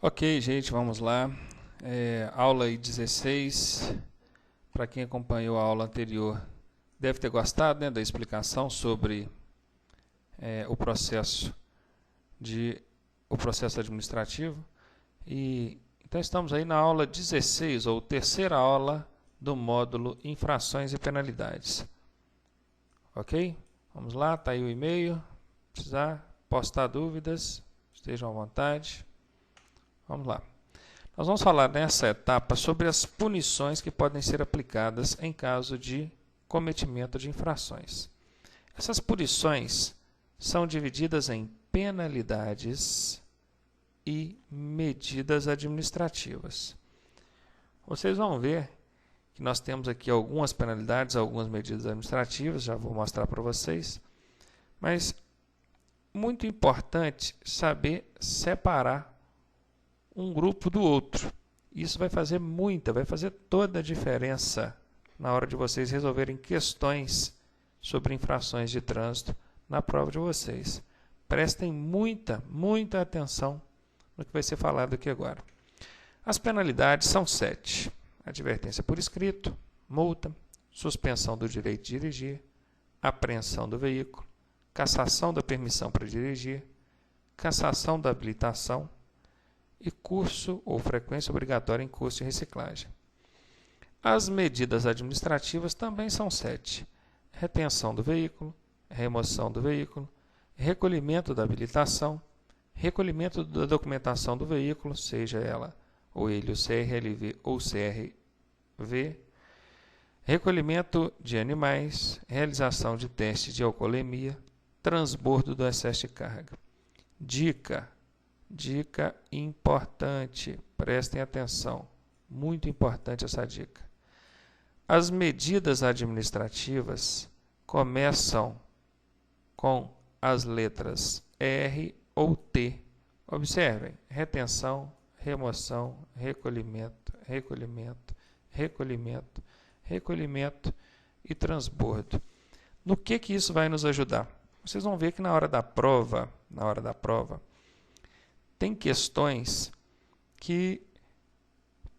Ok, gente, vamos lá. Aula aí 16. Para quem acompanhou a aula anterior, deve ter gostado, né, da explicação sobre o processo administrativo. Então estamos aí na aula 16, ou terceira aula do módulo Infrações e Penalidades. Ok? Vamos lá, está aí o e-mail. Se precisar postar dúvidas, estejam à vontade. Vamos lá. Nós vamos falar nessa etapa sobre as punições que podem ser aplicadas em caso de cometimento de infrações. Essas punições são divididas em penalidades e medidas administrativas. Vocês vão ver que nós temos aqui algumas penalidades, algumas medidas administrativas, já vou mostrar para vocês, mas muito importante saber separar um grupo do outro. Isso vai fazer toda a diferença na hora de vocês resolverem questões sobre infrações de trânsito na prova de vocês. Prestem muita atenção no que vai ser falado aqui agora. As penalidades são 7. Advertência por escrito, multa, suspensão do direito de dirigir, apreensão do veículo, cassação da permissão para dirigir, cassação da habilitação e curso ou frequência obrigatória em curso de reciclagem. As medidas administrativas também são 7. Retenção do veículo, remoção do veículo, recolhimento da habilitação, recolhimento da documentação do veículo, seja ela ou ele o CRLV ou CRV, recolhimento de animais, realização de teste de alcoolemia, transbordo do excesso de carga. Dica importante, prestem atenção, muito importante essa dica. As medidas administrativas começam com as letras R ou T. Observem, retenção, remoção, recolhimento e transbordo. No que isso vai nos ajudar? Vocês vão ver que na hora da prova, tem questões que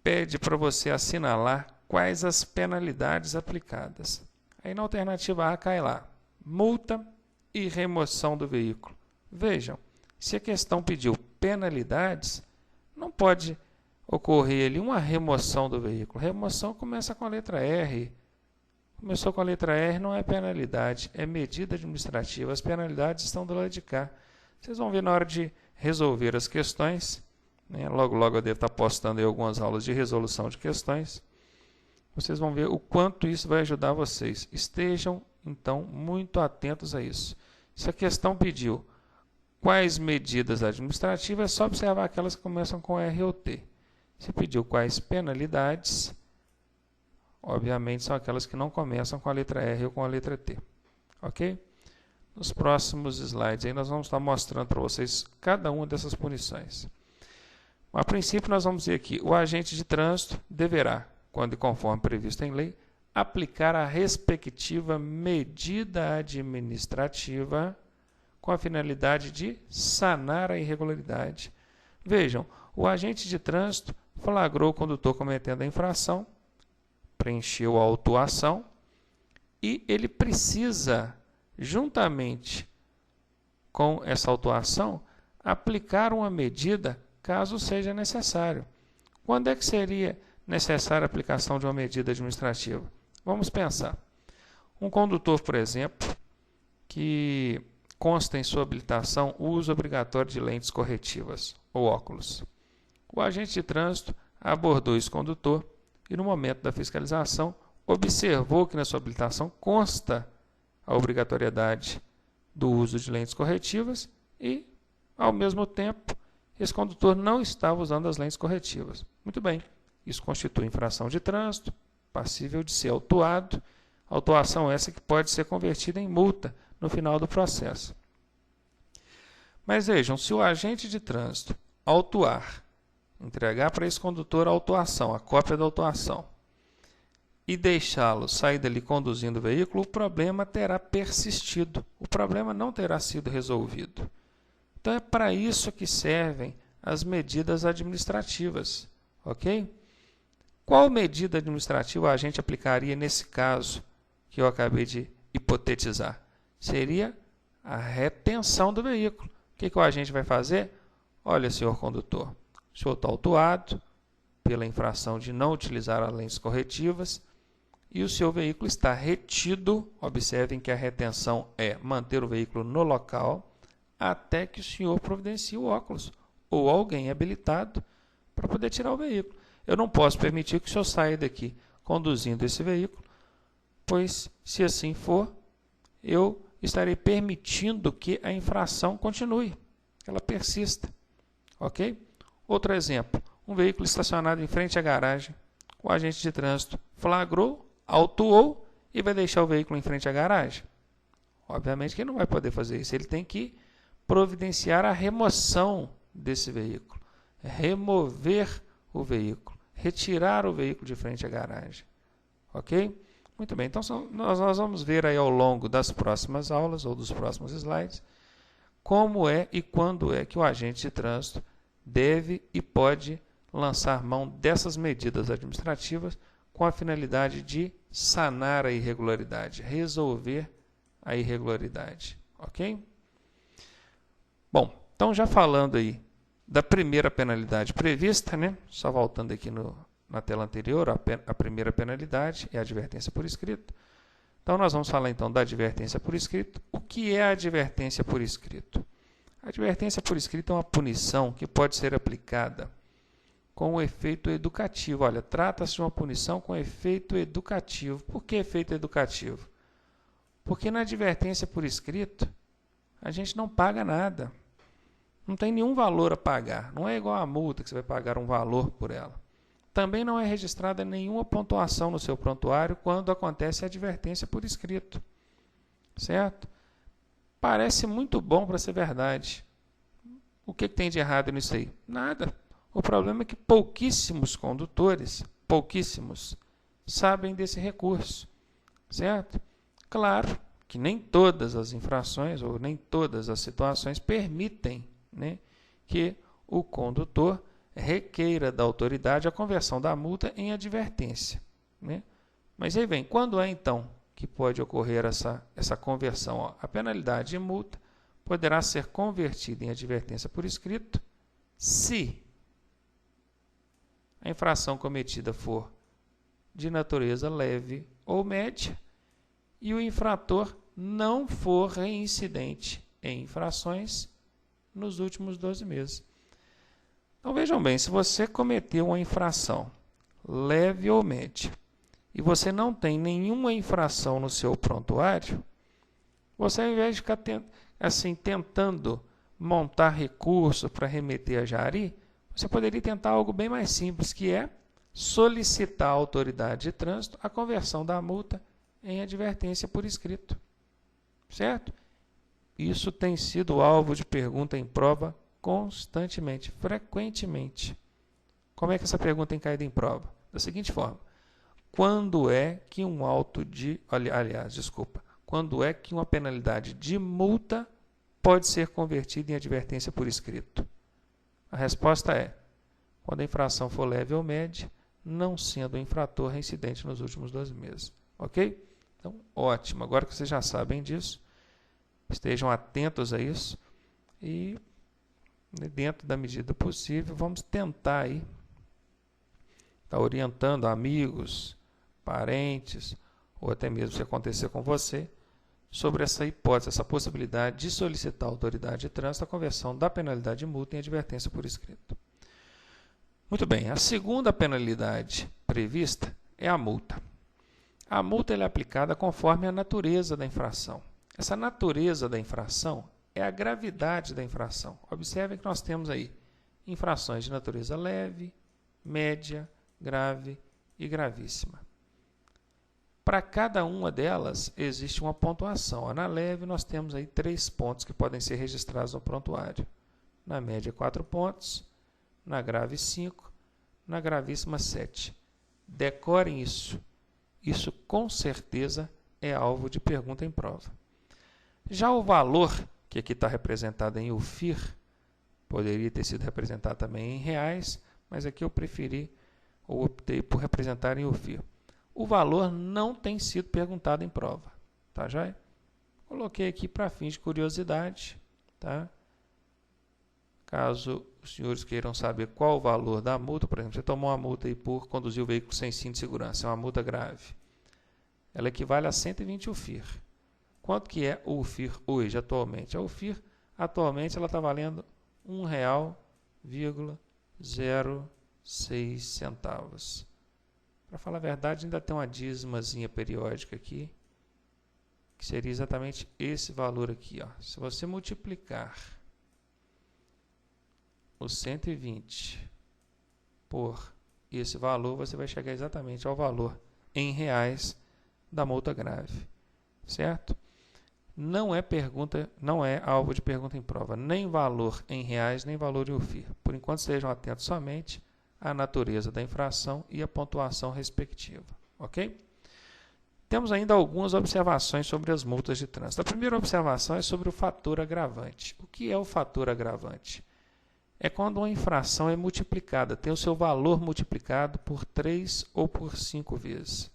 pede para você assinalar quais as penalidades aplicadas. Aí na alternativa A cai lá, multa e remoção do veículo. Vejam, se a questão pediu penalidades, não pode ocorrer ali uma remoção do veículo. Remoção começa com a letra R. Começou com a letra R, não é penalidade, é medida administrativa. As penalidades estão do lado de cá. Vocês vão ver na hora de resolver as questões, né? Logo eu devo estar postando aí algumas aulas de resolução de questões. Vocês vão ver o quanto isso vai ajudar vocês. Estejam, então, muito atentos a isso. Se a questão pediu quais medidas administrativas, é só observar aquelas que começam com R ou T. Se pediu quais penalidades, obviamente são aquelas que não começam com a letra R ou com a letra T. Ok? Nos próximos slides aí nós vamos estar mostrando para vocês cada uma dessas punições. A princípio nós vamos dizer aqui, o agente de trânsito deverá, quando e conforme previsto em lei, aplicar a respectiva medida administrativa com a finalidade de sanar a irregularidade. Vejam, o agente de trânsito flagrou o condutor cometendo a infração, preencheu a autuação e ele precisa, juntamente com essa autuação, aplicar uma medida caso seja necessário. Quando é que seria necessária a aplicação de uma medida administrativa? Vamos pensar. Um condutor, por exemplo, que consta em sua habilitação o uso obrigatório de lentes corretivas ou óculos. O agente de trânsito abordou esse condutor e, no momento da fiscalização, observou que na sua habilitação consta a obrigatoriedade do uso de lentes corretivas e, ao mesmo tempo, esse condutor não estava usando as lentes corretivas. Muito bem, isso constitui infração de trânsito, passível de ser autuado, autuação essa que pode ser convertida em multa no final do processo. Mas vejam, se o agente de trânsito autuar, entregar para esse condutor a autuação, a cópia da autuação, e deixá-lo sair dali conduzindo o veículo, o problema terá persistido. O problema não terá sido resolvido. Então é para isso que servem as medidas administrativas, ok? Qual medida administrativa a gente aplicaria nesse caso que eu acabei de hipotetizar? Seria a retenção do veículo. O que o agente vai fazer? Olha, senhor condutor, o senhor está autuado pela infração de não utilizar as lentes corretivas e o seu veículo está retido. Observem que a retenção é manter o veículo no local até que o senhor providencie o óculos ou alguém habilitado para poder tirar o veículo. Eu não posso permitir que o senhor saia daqui conduzindo esse veículo, pois, se assim for, eu estarei permitindo que a infração continue, que ela persista. Ok? Outro exemplo, um veículo estacionado em frente à garagem, o agente de trânsito flagrou, autuou e vai deixar o veículo em frente à garagem. Obviamente que ele não vai poder fazer isso, ele tem que providenciar a remoção desse veículo, remover o veículo, retirar o veículo de frente à garagem. Ok? Muito bem, então nós vamos ver aí ao longo das próximas aulas ou dos próximos slides como é e quando é que o agente de trânsito deve e pode lançar mão dessas medidas administrativas com a finalidade de sanar a irregularidade, resolver a irregularidade. Ok? Bom, então já falando aí da primeira penalidade prevista, né? Só voltando aqui na tela anterior, a primeira penalidade é a advertência por escrito. Então, nós vamos falar então da advertência por escrito. O que é a advertência por escrito? A advertência por escrito é uma punição que pode ser aplicada com um efeito educativo. Olha, trata-se de uma punição com efeito educativo. Por que efeito educativo? Porque na advertência por escrito, a gente não paga nada. Não tem nenhum valor a pagar. Não é igual a multa que você vai pagar um valor por ela. Também não é registrada nenhuma pontuação no seu prontuário quando acontece a advertência por escrito. Certo? Parece muito bom para ser verdade. O que tem de errado nisso aí? Nada. O problema é que pouquíssimos condutores, pouquíssimos, sabem desse recurso. Certo? Claro que nem todas as infrações ou nem todas as situações permitem, né, que o condutor requeira da autoridade a conversão da multa em advertência. Né? Mas aí vem, quando é então que pode ocorrer essa conversão? Ó, a penalidade de multa poderá ser convertida em advertência por escrito se a infração cometida for de natureza leve ou média e o infrator não for reincidente em infrações nos últimos 12 meses. Então vejam bem, se você cometeu uma infração leve ou média e você não tem nenhuma infração no seu prontuário, você, ao invés de ficar tentando montar recurso para remeter a Jari, você poderia tentar algo bem mais simples, que é solicitar à autoridade de trânsito a conversão da multa em advertência por escrito. Certo? Isso tem sido alvo de pergunta em prova constantemente, frequentemente. Como é que essa pergunta tem caído em prova? Da seguinte forma: quando é que quando é que uma penalidade de multa pode ser convertida em advertência por escrito? A resposta é: quando a infração for leve ou média, não sendo o infrator reincidente nos últimos 12 meses. Ok? Então, ótimo. Agora que vocês já sabem disso, estejam atentos a isso e, dentro da medida possível, vamos tentar aí estar orientando amigos, parentes, ou até mesmo se acontecer com você, sobre essa hipótese, essa possibilidade de solicitar à autoridade de trânsito a conversão da penalidade de multa em advertência por escrito. Muito bem, a segunda penalidade prevista é a multa. A multa é aplicada conforme a natureza da infração. Essa natureza da infração é a gravidade da infração. Observem que nós temos aí infrações de natureza leve, média, grave e gravíssima. Para cada uma delas existe uma pontuação. Na leve nós temos aí 3 pontos que podem ser registrados no prontuário. Na média 4 pontos, na grave 5, na gravíssima 7. Decorem isso. Isso com certeza é alvo de pergunta em prova. Já o valor, que aqui está representado em UFIR, Poderia ter sido representado também em reais, mas aqui eu preferi ou optei por representar em UFIR. O valor não tem sido perguntado em prova, tá joia? Coloquei aqui para fins de curiosidade, tá? Caso os senhores queiram saber qual o valor da multa, por exemplo, você tomou uma multa aí por conduzir o veículo sem cinto de segurança, é uma multa grave. Ela equivale a 120 UFIR. Quanto que é o UFIR hoje, atualmente? A UFIR, atualmente, ela está valendo R$ 1,06. Para falar a verdade, ainda tem uma dízimazinha periódica aqui, que seria exatamente esse valor aqui. Ó. Se você multiplicar o 120 por esse valor, você vai chegar exatamente ao valor em reais da multa grave, certo? Não é alvo de pergunta em prova, nem valor em reais, nem valor em UFIR. Por enquanto, estejam atentos somente à natureza da infração e à pontuação respectiva, ok? Temos ainda algumas observações sobre as multas de trânsito. A primeira observação é sobre o fator agravante. O que é o fator agravante? É quando uma infração é multiplicada, tem o seu valor multiplicado por 3 ou por 5 vezes.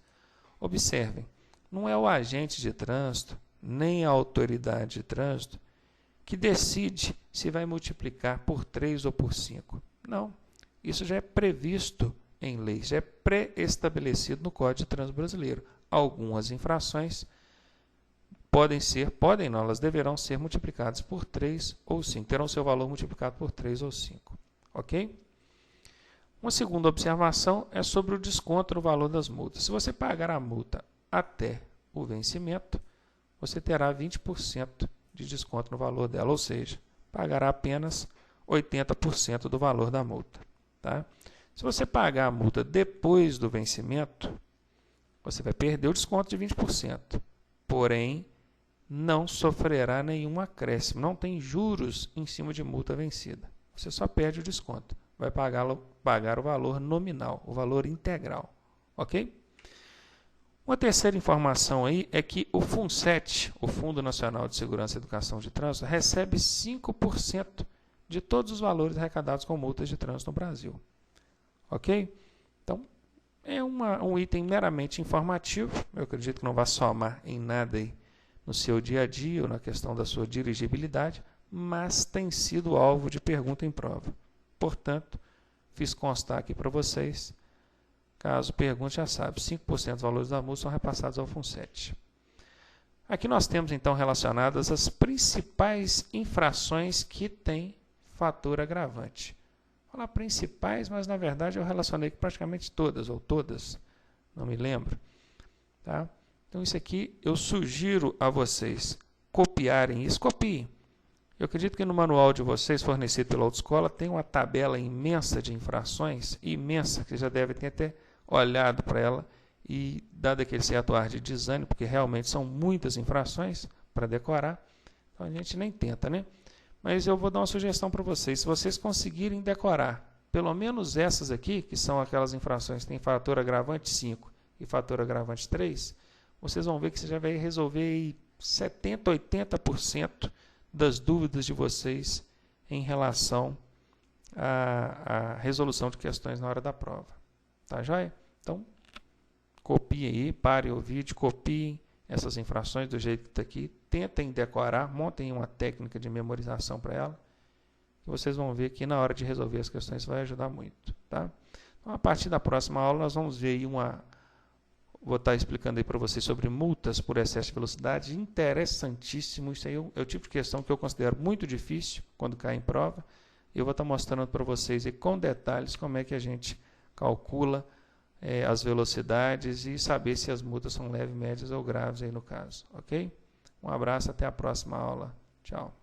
Observem, não é o agente de trânsito, nem a autoridade de trânsito, que decide se vai multiplicar por 3 ou por 5. Não, isso já é previsto em lei, já é pré-estabelecido no Código de Trânsito Brasileiro. Algumas infrações elas deverão ser multiplicadas por 3 ou 5, terão seu valor multiplicado por 3 ou 5, ok? Uma segunda observação é sobre o desconto no valor das multas. Se você pagar a multa até o vencimento, você terá 20% de desconto no valor dela, ou seja, pagará apenas 80% do valor da multa. Tá? Se você pagar a multa depois do vencimento, você vai perder o desconto de 20%, porém, não sofrerá nenhum acréscimo, não tem juros em cima de multa vencida. Você só perde o desconto, vai pagar o valor nominal, o valor integral, ok? Uma terceira informação aí é que o FUNSET, o Fundo Nacional de Segurança e Educação de Trânsito, recebe 5% de todos os valores arrecadados com multas de trânsito no Brasil. Ok? Então, é um item meramente informativo, eu acredito que não vai somar em nada aí no seu dia a dia ou na questão da sua dirigibilidade, mas tem sido alvo de pergunta em prova. Portanto, fiz constar aqui para vocês. Caso pergunte, já sabe, 5% dos valores da multa são repassados ao FUNSET. Aqui nós temos, então, relacionadas as principais infrações que têm fator agravante. Vou falar principais, mas, na verdade, eu relacionei praticamente todas, ou todas, não me lembro. Tá? Então, isso aqui, eu sugiro a vocês copiarem isso. Copiem. Eu acredito que no manual de vocês, fornecido pela autoescola, tem uma tabela imensa de infrações, imensa, que já devem ter até olhado para ela e dado aquele certo ar de desânimo, porque realmente são muitas infrações para decorar, então a gente nem tenta, né? Mas eu vou dar uma sugestão para vocês, se vocês conseguirem decorar pelo menos essas aqui, que são aquelas infrações que têm fator agravante 5 e fator agravante 3, vocês vão ver que você já vai resolver aí 70%, 80% das dúvidas de vocês em relação à resolução de questões na hora da prova. Tá joia? Então, copiem aí, parem o vídeo, copiem essas infrações do jeito que está aqui, tentem decorar, montem uma técnica de memorização para ela, que vocês vão ver que na hora de resolver as questões vai ajudar muito. Tá? Então, a partir da próxima aula, nós vamos ver aí vou estar explicando aí para vocês sobre multas por excesso de velocidade, interessantíssimo, isso aí é o tipo de questão que eu considero muito difícil quando cai em prova, e eu vou estar mostrando para vocês aí com detalhes como é que a gente calcula as velocidades e saber se as multas são leves, médias ou graves aí no caso, ok? Um abraço, até a próxima aula. Tchau.